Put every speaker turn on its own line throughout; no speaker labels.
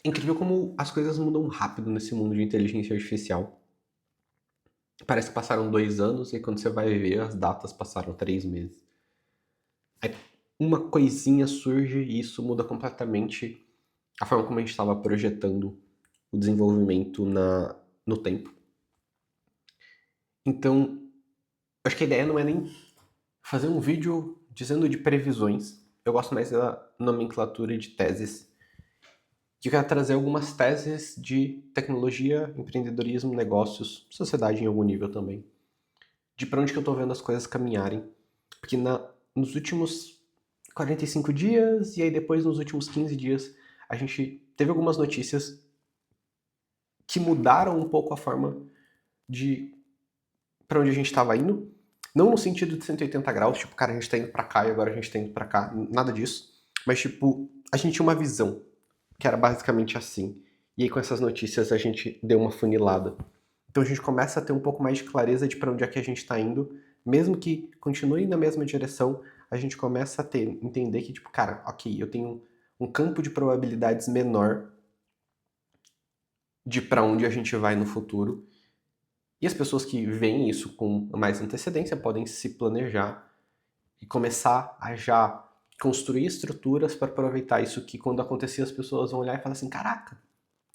É incrível como as coisas mudam rápido nesse mundo de inteligência artificial. Parece que passaram 2 anos e quando você vai ver, as datas passaram 3 meses. Aí uma coisinha surge e isso muda completamente a forma como a gente estava projetando o desenvolvimento no tempo. Então, acho que a ideia não é nem fazer um vídeo dizendo de previsões. Eu gosto mais da nomenclatura de teses. Que eu quero trazer algumas teses de tecnologia, empreendedorismo, negócios, sociedade em algum nível também. De para onde que eu estou vendo as coisas caminharem. Porque nos últimos 45 dias e aí depois nos últimos 15 dias a gente teve algumas notícias que mudaram um pouco a forma de para onde a gente estava indo. Não no sentido de 180 graus, tipo, cara, a gente tá indo pra cá e agora a gente tá indo pra cá. Nada disso. Mas, tipo, a gente tinha uma visão que era basicamente assim. E aí, com essas notícias, a gente deu uma funilada. Então, a gente começa a ter um pouco mais de clareza de para onde é que a gente está indo. Mesmo que continue na mesma direção, a gente começa a entender que, tipo, cara, ok, eu tenho um campo de probabilidades menor de para onde a gente vai no futuro. E as pessoas que veem isso com mais antecedência podem se planejar e começar a já construir estruturas para aproveitar isso que quando acontecer as pessoas vão olhar e falar assim, caraca,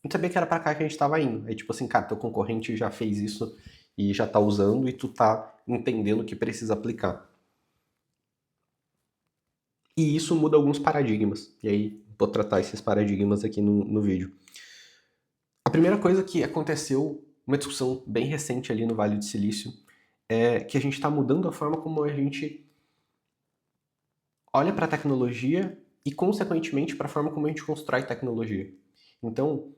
não sabia que era para cá que a gente estava indo. Aí tipo assim, cara, teu concorrente já fez isso e já tá usando e tu tá entendendo que precisa aplicar. E isso muda alguns paradigmas. E aí vou tratar esses paradigmas aqui no vídeo. A primeira coisa que aconteceu, uma discussão bem recente ali no Vale do Silício, é que a gente está mudando a forma como a gente olha para a tecnologia e, consequentemente, para a forma como a gente constrói tecnologia. Então,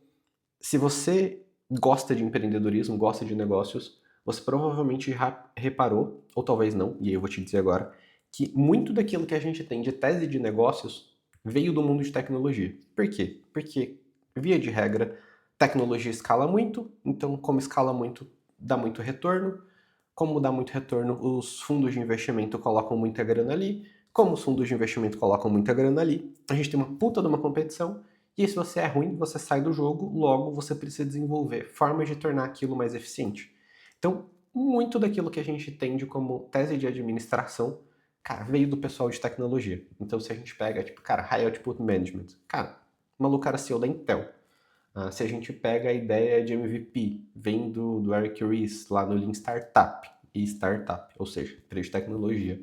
se você gosta de empreendedorismo, gosta de negócios, você provavelmente já reparou, ou talvez não, e aí eu vou te dizer agora, que muito daquilo que a gente tem de tese de negócios veio do mundo de tecnologia. Por quê? Porque, via de regra, tecnologia escala muito, então, como escala muito, dá muito retorno. Como dá muito retorno, os fundos de investimento colocam muita grana ali. Como os fundos de investimento colocam muita grana ali, a gente tem uma puta de uma competição. E se você é ruim, você sai do jogo, logo você precisa desenvolver formas de tornar aquilo mais eficiente. Então, muito daquilo que a gente tende como tese de administração, cara, veio do pessoal de tecnologia. Então, se a gente pega, tipo, cara, High Output Management, cara, o maluco era CEO da Intel. Se a gente pega a ideia de MVP, vem do Eric Ries, lá no Lean Startup, e Startup, ou seja, empresa de tecnologia.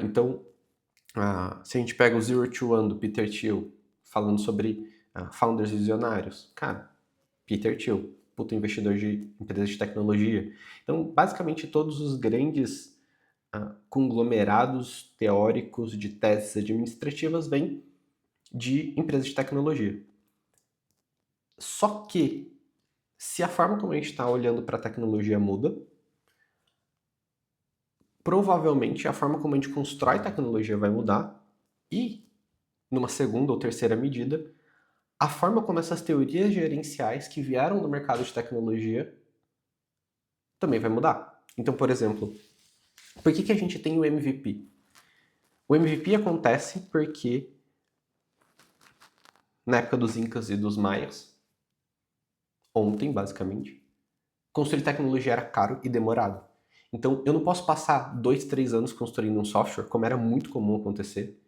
Então, se a gente pega o Zero to One do Peter Thiel, falando sobre founders visionários, cara, Peter Thiel, puto investidor de empresas de tecnologia. Então, basicamente, todos os grandes conglomerados teóricos de teses administrativas vêm de empresas de tecnologia. Só que, se a forma como a gente está olhando para a tecnologia muda, provavelmente a forma como a gente constrói tecnologia vai mudar e, numa segunda ou terceira medida, a forma como essas teorias gerenciais que vieram do mercado de tecnologia também vai mudar. Então, por exemplo, por que a gente tem o MVP? O MVP acontece porque, na época dos Incas e dos Maias, ontem, basicamente, construir tecnologia era caro e demorado. Então, eu não posso passar 2, 3 anos construindo um software, como era muito comum acontecer,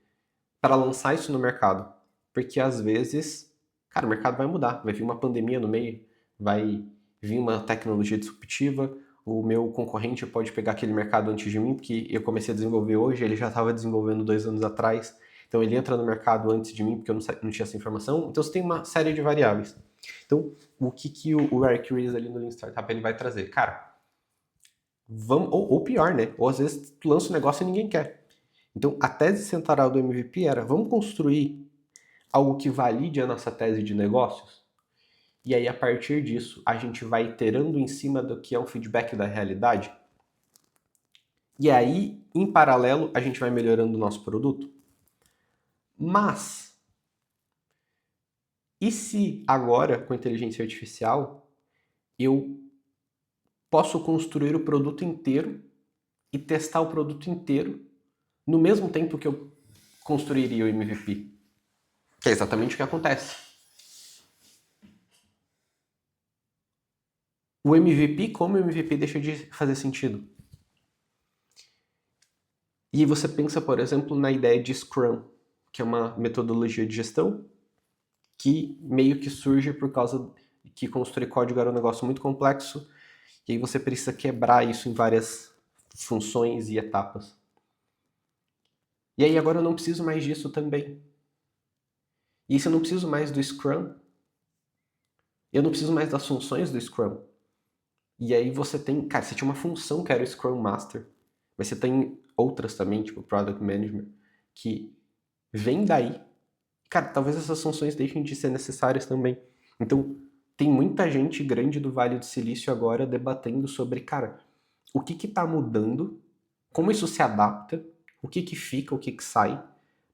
para lançar isso no mercado. Porque às vezes, cara, o mercado vai mudar, vai vir uma pandemia no meio, vai vir uma tecnologia disruptiva, o meu concorrente pode pegar aquele mercado antes de mim, porque eu comecei a desenvolver hoje, ele já estava desenvolvendo 2 anos atrás, então ele entra no mercado antes de mim, porque eu não tinha essa informação. Então você tem uma série de variáveis. Então, o que o Eric Ries ali no Lean Startup ele vai trazer? Cara, vamos, ou pior, né? Ou às vezes tu lança um negócio e ninguém quer. Então, a tese central do MVP era: vamos construir algo que valide a nossa tese de negócios? E aí, a partir disso, a gente vai iterando em cima do que é um feedback da realidade? E aí, em paralelo, a gente vai melhorando o nosso produto? Mas, e se agora, com a inteligência artificial, eu posso construir o produto inteiro e testar o produto inteiro no mesmo tempo que eu construiria o MVP? Que é exatamente o que acontece. o MVP, como o MVP deixa de fazer sentido? E aí você pensa, por exemplo, na ideia de Scrum, que é uma metodologia de gestão que meio que surge por causa que construir código era um negócio muito complexo, e aí você precisa quebrar isso em várias funções e etapas. E aí agora eu não preciso mais disso também. E se eu não preciso mais do Scrum, eu não preciso mais das funções do Scrum. E aí você tem, cara, você tinha uma função que era o Scrum Master, mas você tem outras também, tipo Product Management, que vem daí. Cara, talvez essas funções deixem de ser necessárias também. Então, tem muita gente grande do Vale do Silício agora debatendo sobre, cara, o que que tá mudando, como isso se adapta, o que que fica, o que que sai,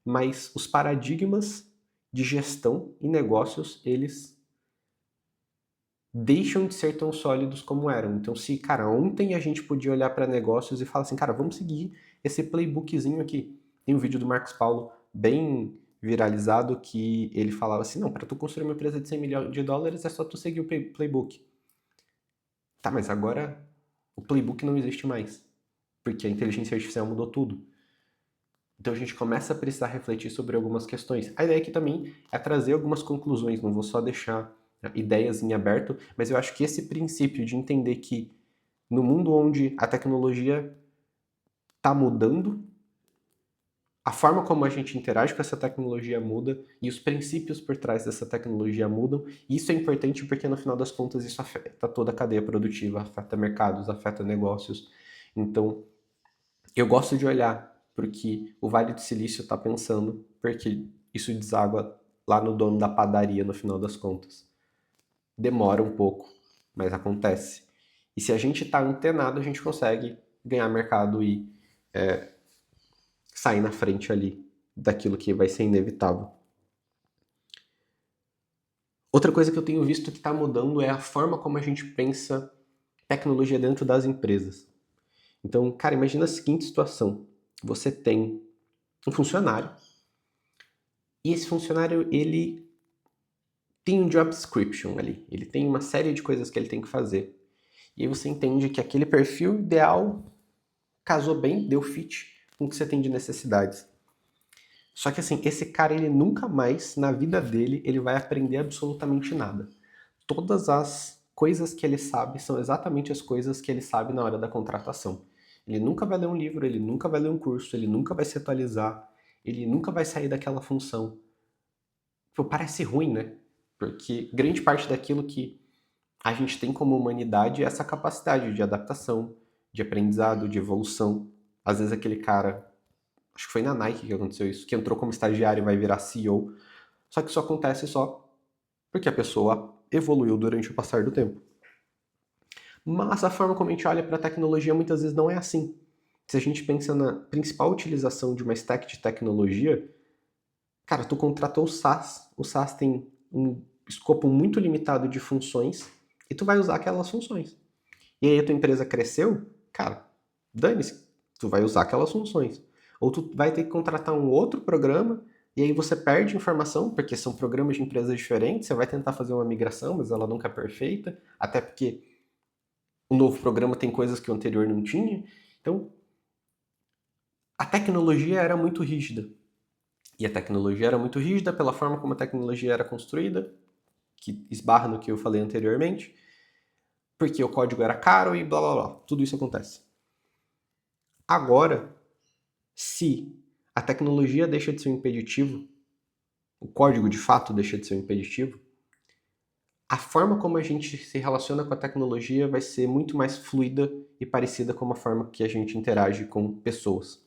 mas os paradigmas de gestão e negócios, eles deixam de ser tão sólidos como eram. Então, se, cara, ontem a gente podia olhar para negócios e falar assim, cara, vamos seguir esse playbookzinho aqui. Tem um vídeo do Marcos Paulo bem viralizado que ele falava assim, não, para tu construir uma empresa de 100 milhões de dólares é só tu seguir o playbook. Tá, mas agora o playbook não existe mais, porque a inteligência artificial mudou tudo. Então a gente começa a precisar refletir sobre algumas questões. A ideia aqui também é trazer algumas conclusões, não vou só deixar ideias em aberto, mas eu acho que esse princípio de entender que no mundo onde a tecnologia está mudando, a forma como a gente interage com essa tecnologia muda e os princípios por trás dessa tecnologia mudam. E isso é importante porque no final das contas isso afeta toda a cadeia produtiva, afeta mercados, afeta negócios. Então, eu gosto de olhar para o que o Vale do Silício está pensando, porque isso deságua lá no dono da padaria no final das contas. Demora um pouco, mas acontece. E se a gente está antenado, a gente consegue ganhar mercado e sair na frente ali daquilo que vai ser inevitável. Outra coisa que eu tenho visto que está mudando é a forma como a gente pensa tecnologia dentro das empresas. Então, cara, imagina a seguinte situação. Você tem um funcionário e esse funcionário, ele tem um job description ali. Ele tem uma série de coisas que ele tem que fazer. E aí você entende que aquele perfil ideal casou bem, deu fit com o que você tem de necessidades. Só que assim, esse cara, ele nunca mais, na vida dele, ele vai aprender absolutamente nada. Todas as coisas que ele sabe são exatamente as coisas que ele sabe na hora da contratação. Ele nunca vai ler um livro, ele nunca vai ler um curso, ele nunca vai se atualizar, ele nunca vai sair daquela função. Pô, parece ruim, né? Porque grande parte daquilo que a gente tem como humanidade é essa capacidade de adaptação, de aprendizado, de evolução. Às vezes aquele cara, acho que foi na Nike que aconteceu isso, que entrou como estagiário e vai virar CEO. Só que isso acontece só porque a pessoa evoluiu durante o passar do tempo. Mas a forma como a gente olha para a tecnologia muitas vezes não é assim. Se a gente pensa na principal utilização de uma stack de tecnologia, cara, tu contratou o SaaS. O SaaS tem um escopo muito limitado de funções e tu vai usar aquelas funções. E aí a tua empresa cresceu, cara, dane-se, tu vai usar aquelas funções. Ou tu vai ter que contratar um outro programa e aí você perde informação, porque são programas de empresas diferentes, você vai tentar fazer uma migração, mas ela nunca é perfeita, até porque o novo programa tem coisas que o anterior não tinha. Então, a tecnologia era muito rígida. E a tecnologia era muito rígida pela forma como a tecnologia era construída, que esbarra no que eu falei anteriormente, porque o código era caro e blá blá blá. Tudo isso acontece. Agora, se a tecnologia deixa de ser um impeditivo, o código de fato deixa de ser um impeditivo, a forma como a gente se relaciona com a tecnologia vai ser muito mais fluida e parecida com a forma que a gente interage com pessoas.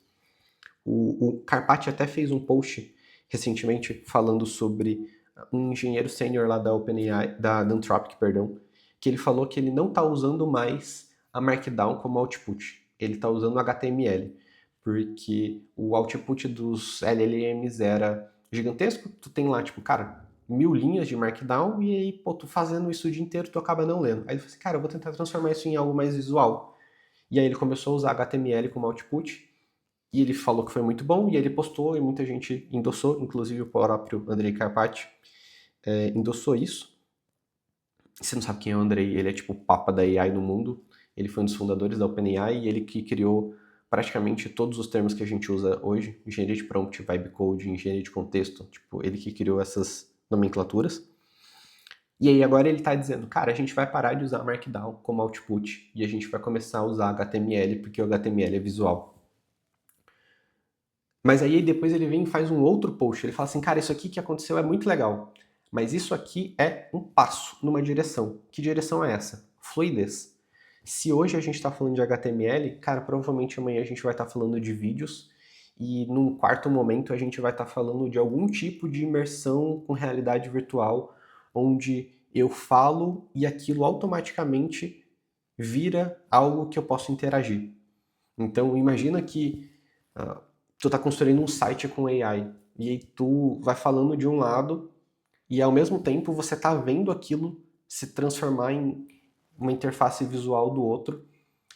O Carpati até fez um post recentemente falando sobre um engenheiro sênior lá da OpenAI, da Anthropic, perdão, que ele falou que ele não está usando mais a Markdown como output, ele está usando o HTML, porque o output dos LLMs era gigantesco, tu tem lá, tipo, cara, 1000 linhas de Markdown e aí, pô, tu fazendo isso o dia inteiro, tu acaba não lendo. Aí ele falou assim, cara, eu vou tentar transformar isso em algo mais visual. E aí ele começou a usar HTML como output, e ele falou que foi muito bom, e ele postou, e muita gente endossou, inclusive o próprio Andrei Karpati endossou isso. Você não sabe quem é o Andrei, ele é tipo o papa da AI no mundo. Ele foi um dos fundadores da OpenAI e ele que criou praticamente todos os termos que a gente usa hoje, engenharia de prompt, vibe code, engenharia de contexto, tipo, ele que criou essas nomenclaturas. E aí agora ele está dizendo, cara, a gente vai parar de usar Markdown como output e a gente vai começar a usar HTML porque o HTML é visual. Mas aí depois ele vem e faz um outro post, ele fala assim, cara, isso aqui que aconteceu é muito legal, mas isso aqui é um passo numa direção. Que direção é essa? Fluidez. Se hoje a gente está falando de HTML, cara, provavelmente amanhã a gente vai estar falando de vídeos e num quarto momento a gente vai estar falando de algum tipo de imersão com realidade virtual, onde eu falo e aquilo automaticamente vira algo que eu posso interagir. Então imagina que tu está construindo um site com AI e aí tu vai falando de um lado e ao mesmo tempo você está vendo aquilo se transformar em uma interface visual do outro,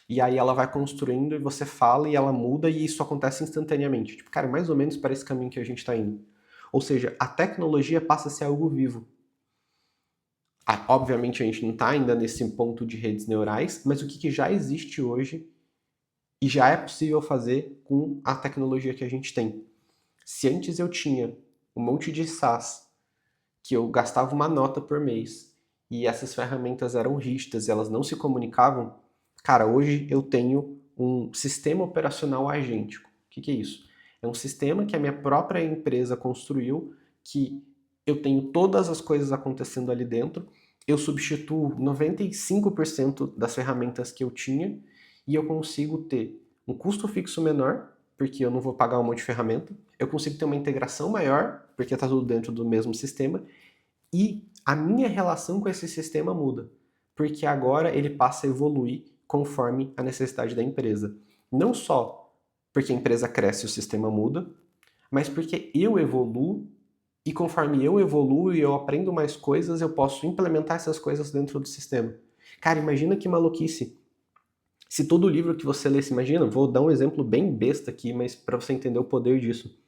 e aí ela vai construindo e você fala e ela muda e isso acontece instantaneamente. Tipo, cara, mais ou menos para esse caminho que a gente está indo. Ou seja, a tecnologia passa a ser algo vivo. Obviamente a gente não está ainda nesse ponto de redes neurais, mas o que já existe hoje e já é possível fazer com a tecnologia que a gente tem. Se antes eu tinha um monte de SaaS que eu gastava uma nota por mês e essas ferramentas eram rígidas e elas não se comunicavam, cara, hoje eu tenho um sistema operacional agêntico. O que é isso? É um sistema que a minha própria empresa construiu, que eu tenho todas as coisas acontecendo ali dentro, eu substituo 95% das ferramentas que eu tinha e eu consigo ter um custo fixo menor, porque eu não vou pagar um monte de ferramenta, eu consigo ter uma integração maior, porque está tudo dentro do mesmo sistema, e a minha relação com esse sistema muda, porque agora ele passa a evoluir conforme a necessidade da empresa. Não só porque a empresa cresce e o sistema muda, mas porque eu evoluo e conforme eu evoluo e eu aprendo mais coisas, eu posso implementar essas coisas dentro do sistema. Cara, imagina que maluquice. Se todo livro que você lesse, imagina, vou dar um exemplo bem besta aqui, mas para você entender o poder disso.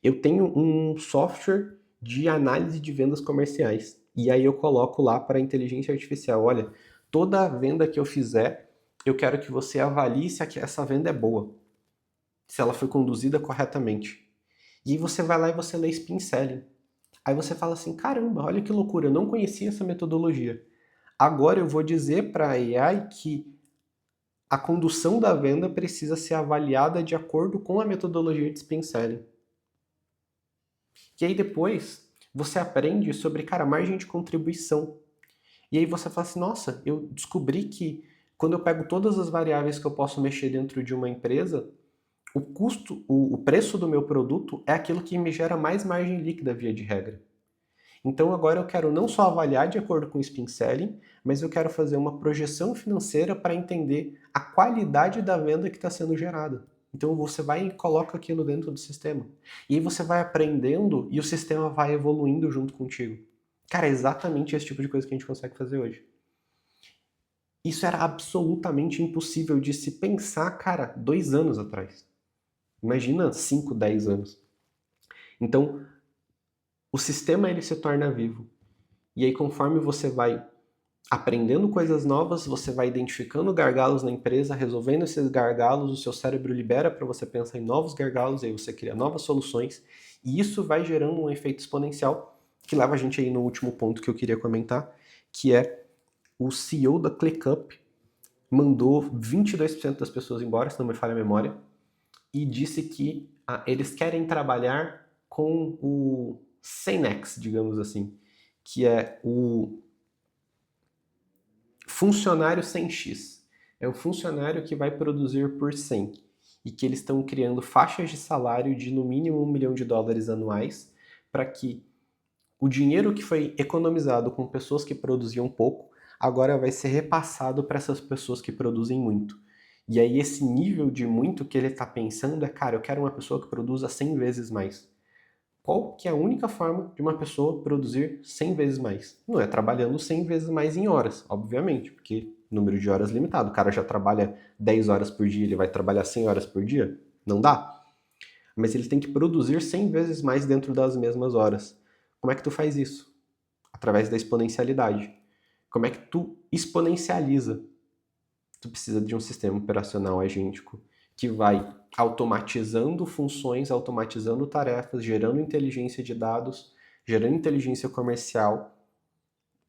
Eu tenho um software de análise de vendas comerciais. E aí eu coloco lá para a inteligência artificial, olha, toda venda que eu fizer, eu quero que você avalie se essa venda é boa, se ela foi conduzida corretamente. E aí você vai lá e você lê Spin Selling. Aí você fala assim, caramba, olha que loucura, eu não conhecia essa metodologia. Agora eu vou dizer para a AI que a condução da venda precisa ser avaliada de acordo com a metodologia de Spin Selling. E aí depois você aprende sobre, cara, margem de contribuição. E aí você fala assim, nossa, eu descobri que quando eu pego todas as variáveis que eu posso mexer dentro de uma empresa, o custo, o preço do meu produto é aquilo que me gera mais margem líquida via de regra. Então agora eu quero não só avaliar de acordo com o Spin Selling, mas eu quero fazer uma projeção financeira para entender a qualidade da venda que está sendo gerada. Então você vai e coloca aquilo dentro do sistema. E aí você vai aprendendo e o sistema vai evoluindo junto contigo. Cara, é exatamente esse tipo de coisa que a gente consegue fazer hoje. Isso era absolutamente impossível de se pensar, cara, 2 anos atrás. Imagina 5, 10 anos. Então, o sistema ele se torna vivo. E aí, conforme você vai aprendendo coisas novas, você vai identificando gargalos na empresa, resolvendo esses gargalos, o seu cérebro libera para você pensar em novos gargalos, aí você cria novas soluções, e isso vai gerando um efeito exponencial, que leva a gente aí no último ponto que eu queria comentar, que é o CEO da ClickUp mandou 22% das pessoas embora, se não me falha a memória, e disse que eles querem trabalhar com o 100x, digamos assim, que é o funcionário 100x. É o funcionário que vai produzir por 100 e que eles estão criando faixas de salário de no mínimo $1 milhão anuais para que o dinheiro que foi economizado com pessoas que produziam pouco agora vai ser repassado para essas pessoas que produzem muito. E aí esse nível de muito que ele está pensando é, cara, eu quero uma pessoa que produza 100 vezes mais. Qual que é a única forma de uma pessoa produzir 100 vezes mais? Não é trabalhando 100 vezes mais em horas, obviamente, porque número de horas limitado. O cara já trabalha 10 horas por dia, ele vai trabalhar 100 horas por dia? Não dá. Mas ele tem que produzir 100 vezes mais dentro das mesmas horas. Como é que tu faz isso? Através da exponencialidade. como é que tu exponencializa. Tu precisa de um sistema operacional agêntico que vai automatizando funções, automatizando tarefas, gerando inteligência de dados, gerando inteligência comercial,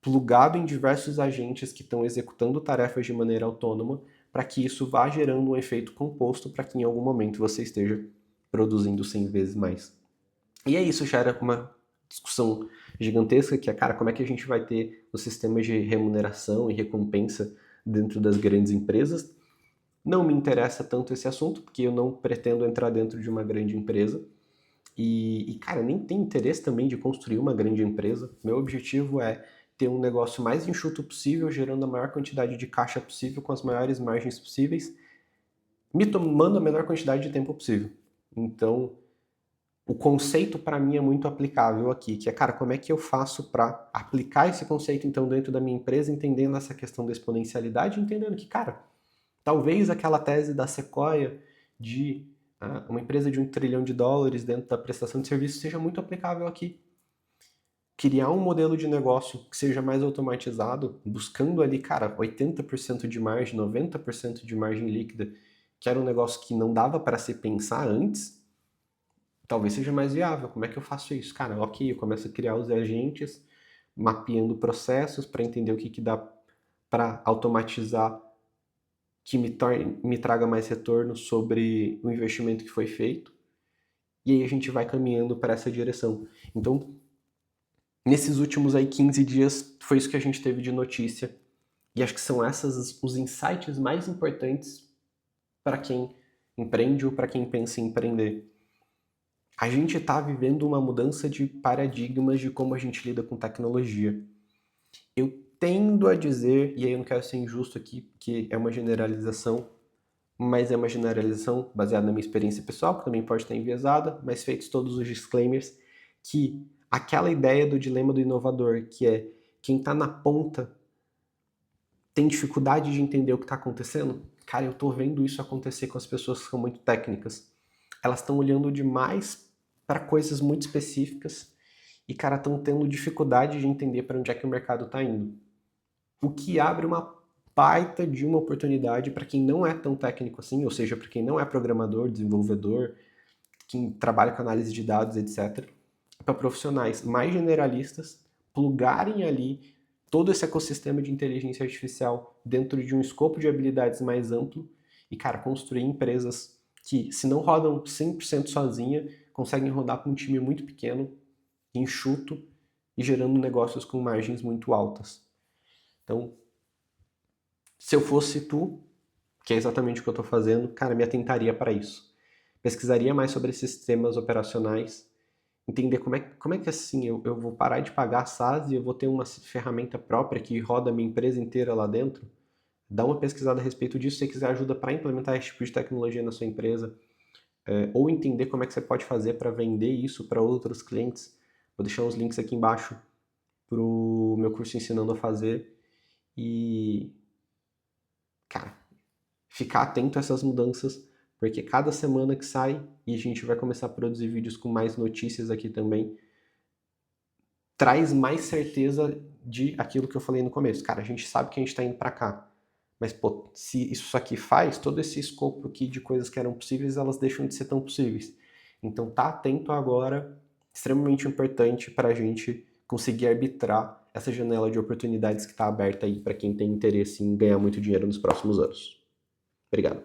plugado em diversos agentes que estão executando tarefas de maneira autônoma, para que isso vá gerando um efeito composto para que em algum momento você esteja produzindo 100 vezes mais. E é isso, gera uma discussão gigantesca que é, cara, como é que a gente vai ter os sistemas de remuneração e recompensa dentro das grandes empresas? Não me interessa tanto esse assunto, porque eu não pretendo entrar dentro de uma grande empresa. Cara, nem tenho interesse também de construir uma grande empresa. Meu objetivo é ter um negócio mais enxuto possível, gerando a maior quantidade de caixa possível, com as maiores margens possíveis, me tomando a menor quantidade de tempo possível. Então, o conceito para mim é muito aplicável aqui, que é, cara, como é que eu faço para aplicar esse conceito então dentro da minha empresa, entendendo essa questão da exponencialidade, entendendo que, cara, talvez aquela tese da Sequoia de uma empresa de $1 trilhão dentro da prestação de serviço seja muito aplicável aqui. Criar um modelo de negócio que seja mais automatizado, buscando ali, cara, 80% de margem, 90% de margem líquida, que era um negócio que não dava para se pensar antes, talvez seja mais viável. Como é que eu faço isso? Cara, ok, eu começo a criar os agentes, mapeando processos para entender o que dá para automatizar que me traga mais retorno sobre o investimento que foi feito. E aí a gente vai caminhando para essa direção. Então, nesses últimos aí 15 dias, foi isso que a gente teve de notícia. E acho que são esses os insights mais importantes para quem empreende ou para quem pensa em empreender. A gente está vivendo uma mudança de paradigmas de como a gente lida com tecnologia. Eu tendo a dizer, e aí eu não quero ser injusto aqui, porque é uma generalização, mas é uma generalização baseada na minha experiência pessoal, que também pode estar enviesada, mas feitos todos os disclaimers, que aquela ideia do dilema do inovador, que é quem está na ponta tem dificuldade de entender o que está acontecendo, cara, eu estou vendo isso acontecer com as pessoas que são muito técnicas. Elas estão olhando demais para coisas muito específicas e, cara, estão tendo dificuldade de entender para onde é que o mercado está indo. O que abre uma baita de uma oportunidade para quem não é tão técnico assim, ou seja, para quem não é programador, desenvolvedor, quem trabalha com análise de dados, etc., para profissionais mais generalistas plugarem ali todo esse ecossistema de inteligência artificial dentro de um escopo de habilidades mais amplo e, cara, construir empresas que, se não rodam 100% sozinha, conseguem rodar com um time muito pequeno, enxuto e gerando negócios com margens muito altas. Então, se eu fosse tu, que é exatamente o que eu estou fazendo, cara, me atentaria para isso. Pesquisaria mais sobre esses sistemas operacionais, entender como é que assim, eu vou parar de pagar a SaaS e eu vou ter uma ferramenta própria que roda a minha empresa inteira lá dentro. Dá uma pesquisada a respeito disso, se você quiser ajuda para implementar esse tipo de tecnologia na sua empresa, ou entender como é que você pode fazer para vender isso para outros clientes. Vou deixar os links aqui embaixo para o meu curso Ensinando a Fazer. E, cara, ficar atento a essas mudanças, porque cada semana que sai, e a gente vai começar a produzir vídeos com mais notícias aqui também, traz mais certeza de aquilo que eu falei no começo. Cara, a gente sabe que a gente está indo para cá, mas pô, se isso aqui faz, todo esse escopo aqui de coisas que eram possíveis, elas deixam de ser tão possíveis. Então tá atento agora, extremamente importante para a gente conseguir arbitrar essa janela de oportunidades que está aberta aí para quem tem interesse em ganhar muito dinheiro nos próximos anos. Obrigado.